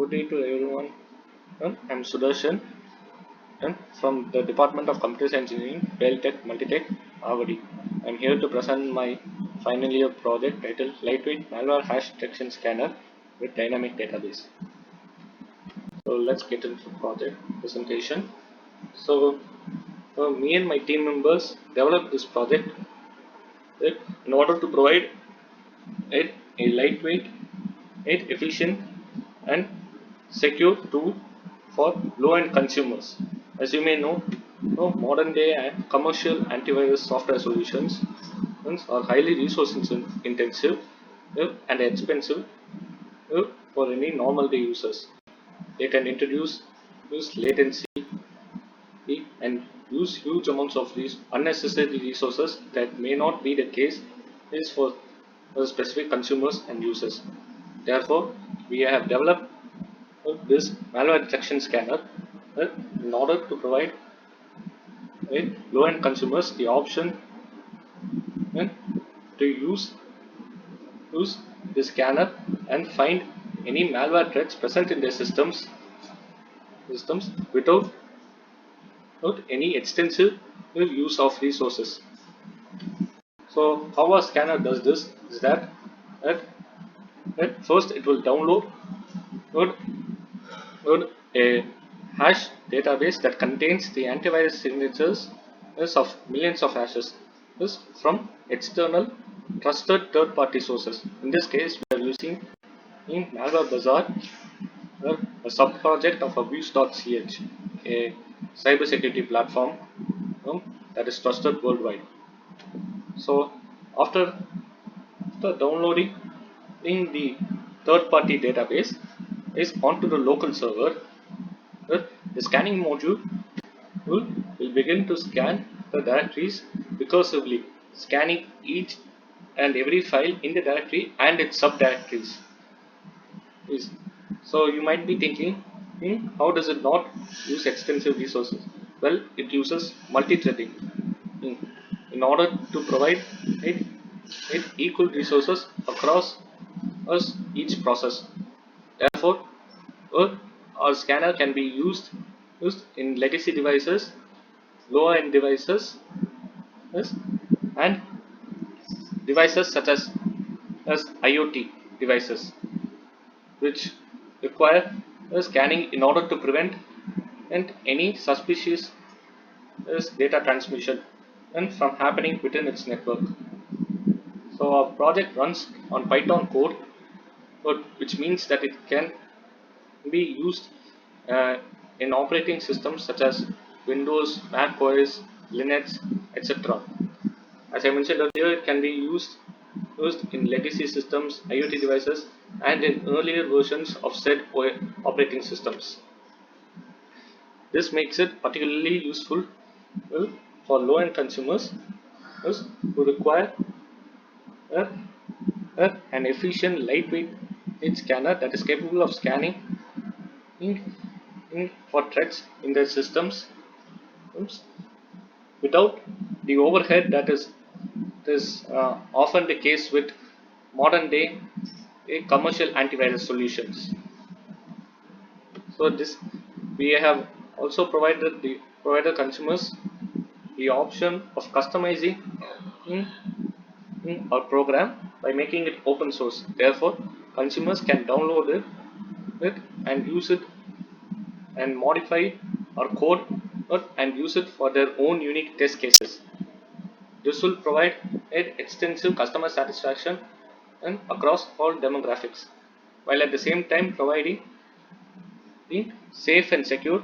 Good day to everyone. I'm Sudarshan from the Department of Computer Science Engineering, Tech Multitech, Avadi. I'm here to present my final year project titled Lightweight Malware Hash Detection Scanner with Dynamic Database. So let's get into the project presentation. So me and my team members developed this project in order to provide a lightweight, efficient, and secure tool for low-end consumers. As you may know, modern-day commercial antivirus software solutions are highly resource intensive and expensive for any normal day users. They can introduce latency and use huge amounts of these unnecessary resources that may not be the case is for specific consumers and users. Therefore, we have developed this malware detection scanner uh, in order to provide low-end consumers the option uh, to use the scanner and find any malware threats present in their systems without any extensive use of resources. So how a scanner does this is that at, first it will download load, a hash database that contains the antivirus signatures of millions of hashes from external trusted third-party sources. In this case, we are using in Malware Bazaar, a sub-project of abuse.ch, a cybersecurity platform that is trusted worldwide. So after downloading in the third-party database is onto the local server, the scanning module will begin to scan the directories recursively, scanning each and every file in the directory and its subdirectories. So you might be thinking, how does it not use extensive resources? Well, it uses multi-threading in order to provide it, equal resources across each process. Therefore, our scanner can be used in legacy devices, lower end devices, yes, and devices such as IoT devices, which require scanning in order to prevent and any suspicious data transmission and from happening within its network. So our project runs on Python code, which means that it can be used uh, in operating systems such as Windows, Mac OS, Linux, etc. As I mentioned earlier, it can be used in legacy systems, IoT devices, and in earlier versions of said operating systems. This makes it particularly useful for low-end consumers who require uh, an efficient, lightweight scanner that is capable of scanning for threats in their systems oops, without the overhead that is often the case with modern day commercial antivirus solutions. So this we have also provided consumers the option of customizing in, our program by making it open source. Therefore, consumers can download it and use it and modify our code and use it for their own unique test cases. This will provide extensive customer satisfaction and across all demographics, while at the same time providing the safe and secure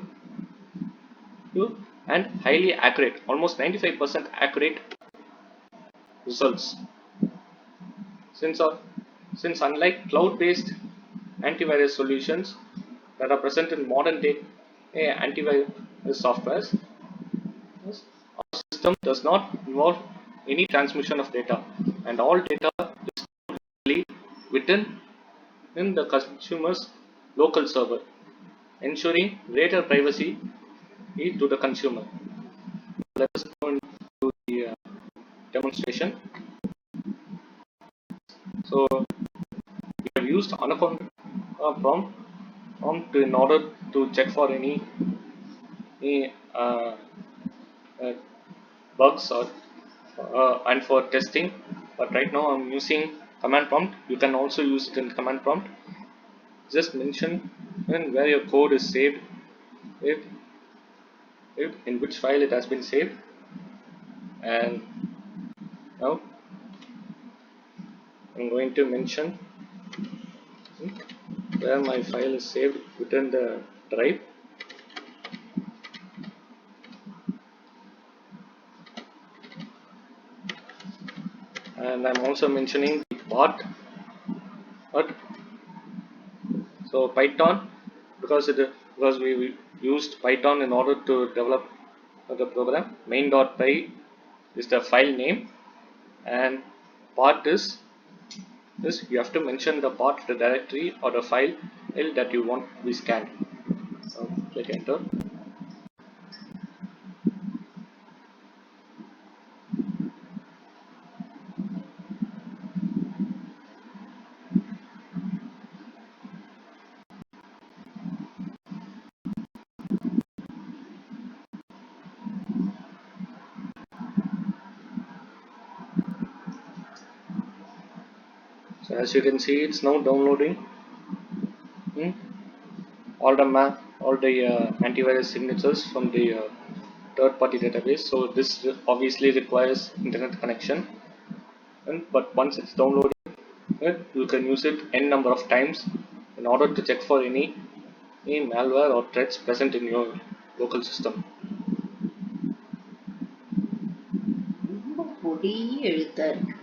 and highly accurate, almost 95% accurate results. Since, our, since unlike cloud-based antivirus solutions that are present in modern day antivirus softwares, yes, our system does not involve any transmission of data, and all data is stored within the consumer's local server, ensuring greater privacy to the consumer. Let us go into the demonstration. So we have used Anaconda prompt in order to check for any uh, bugs or and for testing. But right now I'm using command prompt. You can also use it in command prompt. Just mention when where your code is saved, if, in which file it has been saved, and now I'm going to mention where my file is saved within the drive, and I'm also mentioning the path. But so Python, because we used Python in order to develop the program. Main.py is the file name, and path is you have to mention the path, the directory or the file that you want to be scanned. So click enter. So as you can see, it's now downloading all the antivirus signatures from the third-party database. So this obviously requires internet connection, but once it's downloaded, you can use it n number of times in order to check for any malware or threats present in your local system. പൊടി എഴുത്തായിരിക്കും.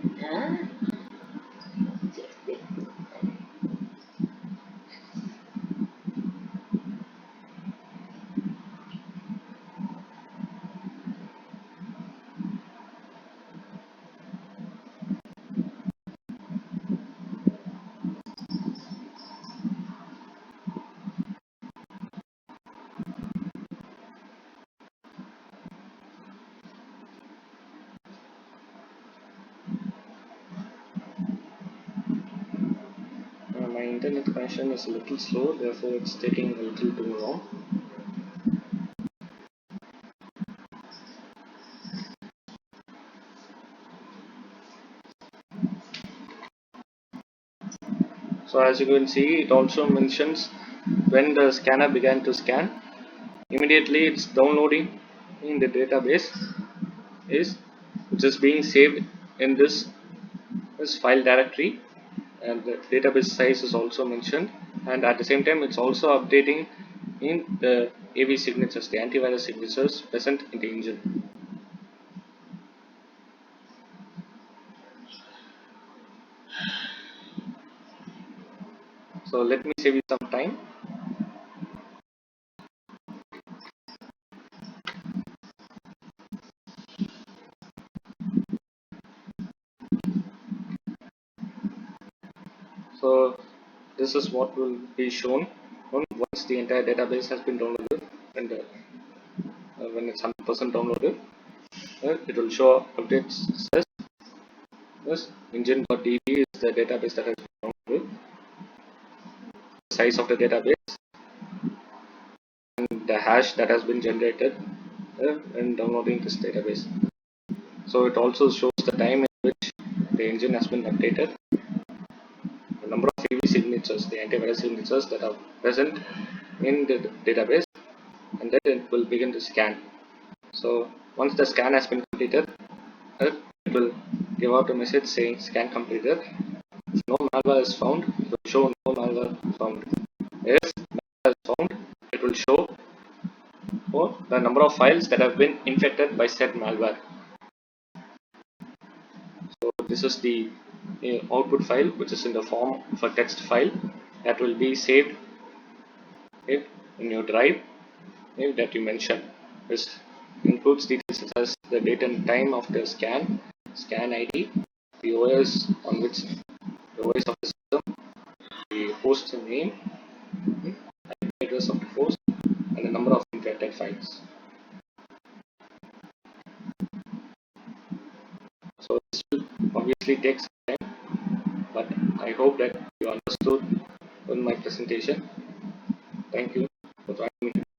My internet connection is a little slow, therefore it's taking a little too long. So as you can see, it also mentions when the scanner began to scan. Immediately it's downloading in the database, is which is being saved in this file directory, and the database size is also mentioned, and at the same time it's also updating in the AV signatures, the antivirus signatures present in the engine. So let me save you some time. So this is what will be shown once the entire database has been downloaded, and when it's 100% downloaded, it will show updates. Says this engine.db is the database that has been downloaded, the size of the database, and the hash that has been generated in downloading this database. So it also shows the time in which the engine has been updated, the number of AV signatures, the antivirus signatures that are present in the database, and then it will begin to scan. So once the scan has been completed, it will give out a message saying scan completed. If no malware is found, it will show no malware found. If malware is found, it will show the number of files that have been infected by said malware. So this is the output file, which is in the form of a text file that will be saved in your drive that you mentioned. This includes details such as the date and time of the scan, scan ID, the OS on which the OS of the system, the host name, address of the host, and the number of infected files. So this will obviously take some time, but I hope that you understood in my presentation. Thank you for joining me.